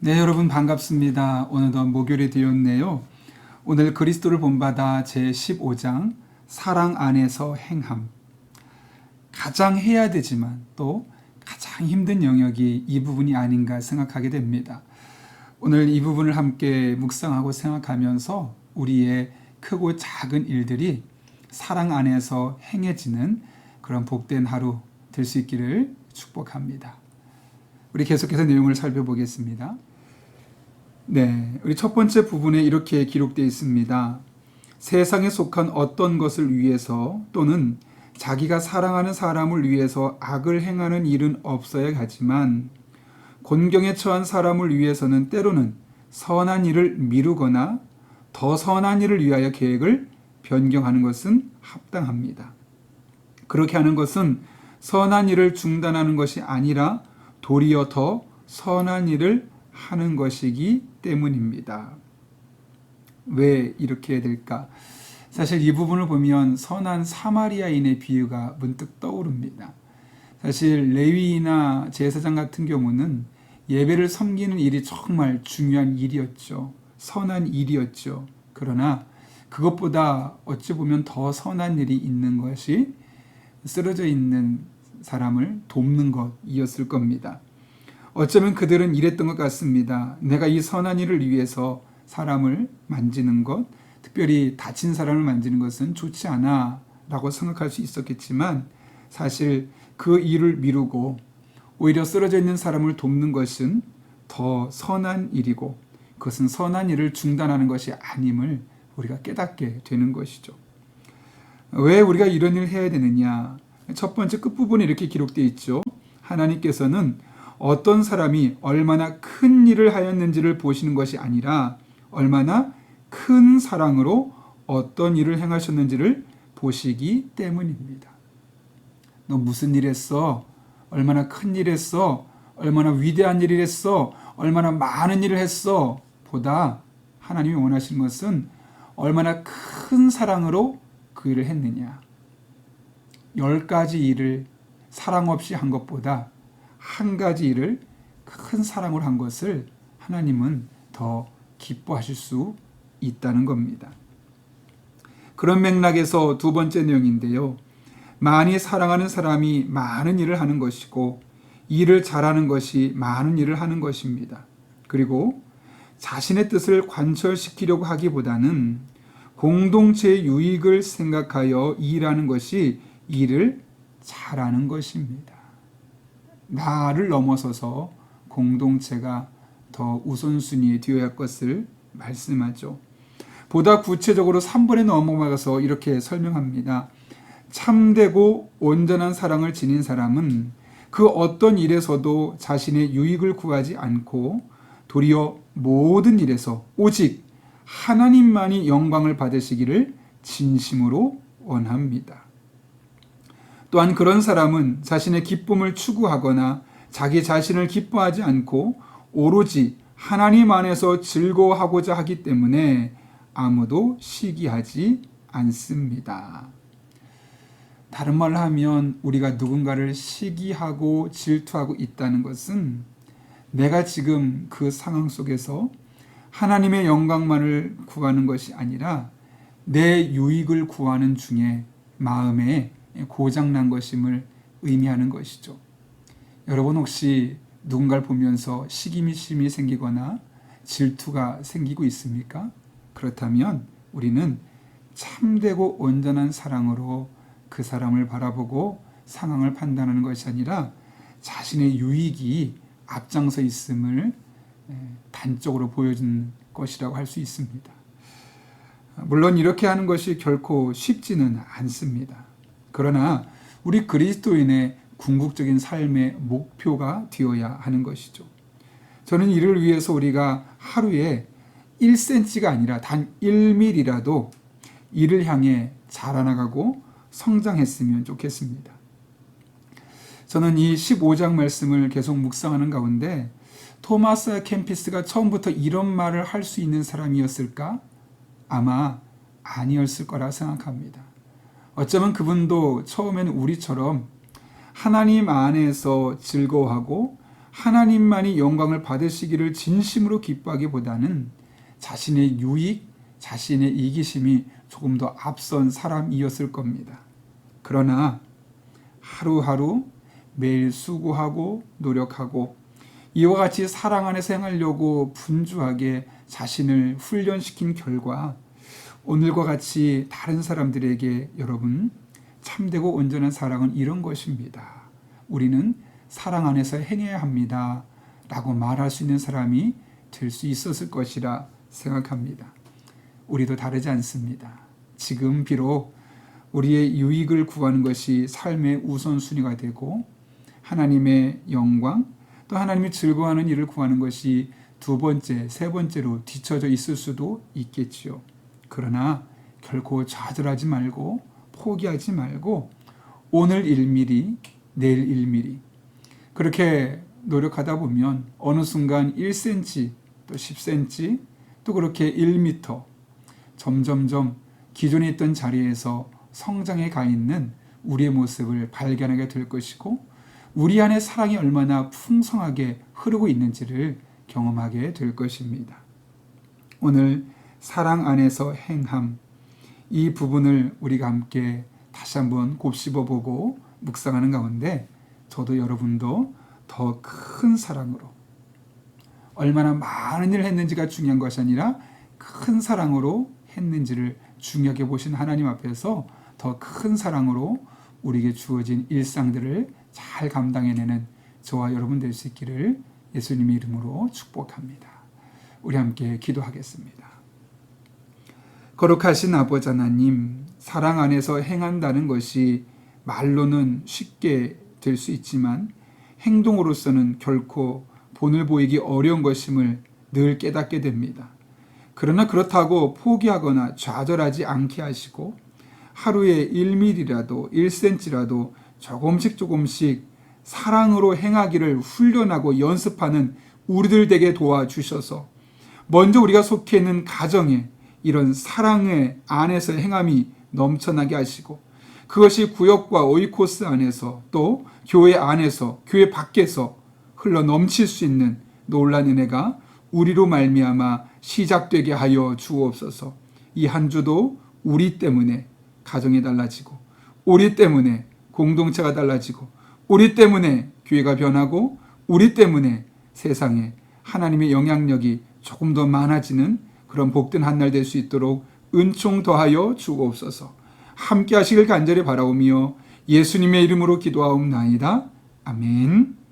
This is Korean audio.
네, 여러분 반갑습니다. 오늘도 목요일이 되었네요. 오늘 그리스도를 본받아 제15장 사랑 안에서 행함. 가장 해야 되지만 또 가장 힘든 영역이 이 부분이 아닌가 생각하게 됩니다. 오늘 이 부분을 함께 묵상하고 생각하면서 우리의 크고 작은 일들이 사랑 안에서 행해지는 그런 복된 하루 될 수 있기를 축복합니다. 우리 계속해서 내용을 살펴보겠습니다. 네, 우리 첫 번째 부분에 이렇게 기록되어 있습니다. 세상에 속한 어떤 것을 위해서 또는 자기가 사랑하는 사람을 위해서 악을 행하는 일은 없어야 하지만 곤경에 처한 사람을 위해서는 때로는 선한 일을 미루거나 더 선한 일을 위하여 계획을 변경하는 것은 합당합니다. 그렇게 하는 것은 선한 일을 중단하는 것이 아니라 도리어 더 선한 일을 하는 것이기 때문입니다. 왜 이렇게 해야 될까? 사실 이 부분을 보면 선한 사마리아인의 비유가 문득 떠오릅니다. 사실 레위나 제사장 같은 경우는 예배를 섬기는 일이 정말 중요한 일이었죠. 선한 일이었죠. 그러나 그것보다 어찌 보면 더 선한 일이 있는 것이 쓰러져 있는 사람을 돕는 것이었을 겁니다. 어쩌면 그들은 이랬던 것 같습니다. 내가 이 선한 일을 위해서 사람을 만지는 것, 특별히 다친 사람을 만지는 것은 좋지 않아 라고 생각할 수 있었겠지만 사실 그 일을 미루고 오히려 쓰러져 있는 사람을 돕는 것은 더 선한 일이고 그것은 선한 일을 중단하는 것이 아님을 우리가 깨닫게 되는 것이죠. 왜 우리가 이런 일을 해야 되느냐? 첫 번째 끝부분에 이렇게 기록되어 있죠. 하나님께서는 어떤 사람이 얼마나 큰 일을 하였는지를 보시는 것이 아니라 얼마나 큰 사랑으로 어떤 일을 행하셨는지를 보시기 때문입니다. 너 무슨 일 했어? 얼마나 큰 일 했어? 얼마나 위대한 일을 했어? 얼마나 많은 일을 했어? 보다 하나님이 원하시는 것은 얼마나 큰 사랑으로 그 일을 했느냐. 10가지 일을 사랑 없이 한 것보다 한 가지 일을 큰 사랑으로 한 것을 하나님은 더 기뻐하실 수 있다는 겁니다. 그런 맥락에서 두 번째 내용인데요. 많이 사랑하는 사람이 많은 일을 하는 것이고 일을 잘하는 것이 많은 일을 하는 것입니다. 그리고 자신의 뜻을 관철시키려고 하기보다는 공동체의 유익을 생각하여 일하는 것이 일을 잘하는 것입니다. 나를 넘어서서 공동체가 더 우선순위에 되어야 할 것을 말씀하죠. 보다 구체적으로 3번에 넘어가서 이렇게 설명합니다. 참되고 온전한 사랑을 지닌 사람은 그 어떤 일에서도 자신의 유익을 구하지 않고 도리어 모든 일에서 오직 하나님만이 영광을 받으시기를 진심으로 원합니다. 또한 그런 사람은 자신의 기쁨을 추구하거나 자기 자신을 기뻐하지 않고 오로지 하나님 안에서 즐거워하고자 하기 때문에 아무도 시기하지 않습니다. 다른 말로 하면 우리가 누군가를 시기하고 질투하고 있다는 것은 내가 지금 그 상황 속에서 하나님의 영광만을 구하는 것이 아니라 내 유익을 구하는 중에 마음에 고장난 것임을 의미하는 것이죠. 여러분 혹시 누군가를 보면서 시기심이 생기거나 질투가 생기고 있습니까? 그렇다면 우리는 참되고 온전한 사랑으로 그 사람을 바라보고 상황을 판단하는 것이 아니라 자신의 유익이 앞장서 있음을 단적으로 보여주는 것이라고 할 수 있습니다. 물론 이렇게 하는 것이 결코 쉽지는 않습니다. 그러나 우리 그리스도인의 궁극적인 삶의 목표가 되어야 하는 것이죠. 저는 이를 위해서 우리가 하루에 1cm가 아니라 단 1mm라도 이를 향해 자라나가고 성장했으면 좋겠습니다. 저는 이 15장 말씀을 계속 묵상하는 가운데 토마스 캠피스가 처음부터 이런 말을 할 수 있는 사람이었을까? 아마 아니었을 거라 생각합니다. 어쩌면 그분도 처음에는 우리처럼 하나님 안에서 즐거워하고 하나님만이 영광을 받으시기를 진심으로 기뻐하기보다는 자신의 유익, 자신의 이기심이 조금 더 앞선 사람이었을 겁니다. 그러나 하루하루 매일 수고하고 노력하고 이와 같이 사랑 안에서 행하려고 분주하게 자신을 훈련시킨 결과 오늘과 같이 다른 사람들에게 여러분 참되고 온전한 사랑은 이런 것입니다. 우리는 사랑 안에서 행해야 합니다. 라고 말할 수 있는 사람이 될 수 있었을 것이라 생각합니다. 우리도 다르지 않습니다. 지금 비록 우리의 유익을 구하는 것이 삶의 우선순위가 되고 하나님의 영광 또 하나님이 즐거워하는 일을 구하는 것이 두 번째, 세 번째로 뒤처져 있을 수도 있겠지요. 그러나 결코 좌절하지 말고 포기하지 말고 오늘 1mm, 내일 1mm 그렇게 노력하다 보면 어느 순간 1cm, 또 10cm, 또 그렇게 1m 점점점 기존에 있던 자리에서 성장해 가 있는 우리의 모습을 발견하게 될 것이고 우리 안에 사랑이 얼마나 풍성하게 흐르고 있는지를 경험하게 될 것입니다. 오늘 사랑 안에서 행함 이 부분을 우리가 함께 다시 한번 곱씹어보고 묵상하는 가운데 저도 여러분도 더 큰 사랑으로 얼마나 많은 일을 했는지가 중요한 것이 아니라 큰 사랑으로 했는지를 중요하게 보신 하나님 앞에서 더 큰 사랑으로 우리에게 주어진 일상들을 잘 감당해내는 저와 여러분 될 수 있기를 예수님의 이름으로 축복합니다. 우리 함께 기도하겠습니다. 거룩하신 아버지 하나님, 사랑 안에서 행한다는 것이 말로는 쉽게 될 수 있지만 행동으로서는 결코 본을 보이기 어려운 것임을 늘 깨닫게 됩니다. 그러나 그렇다고 포기하거나 좌절하지 않게 하시고 하루에 1mm라도 1cm라도 조금씩 사랑으로 행하기를 훈련하고 연습하는 우리들 되게 도와주셔서 먼저 우리가 속해 있는 가정에 이런 사랑의 안에서 행함이 넘쳐나게 하시고 그것이 구역과 오이코스 안에서 또 교회 안에서 교회 밖에서 흘러 넘칠 수 있는 놀라운 은혜가 우리로 말미암아 시작되게 하여 주옵소서. 이 한 주도 우리 때문에 가정이 달라지고 우리 때문에 공동체가 달라지고 우리 때문에 교회가 변하고 우리 때문에 세상에 하나님의 영향력이 조금 더 많아지는 그런 복된 한 날 될 수 있도록 은총 더하여 주옵소서. 함께 하시길 간절히 바라오며 예수님의 이름으로 기도하옵나이다. 아멘.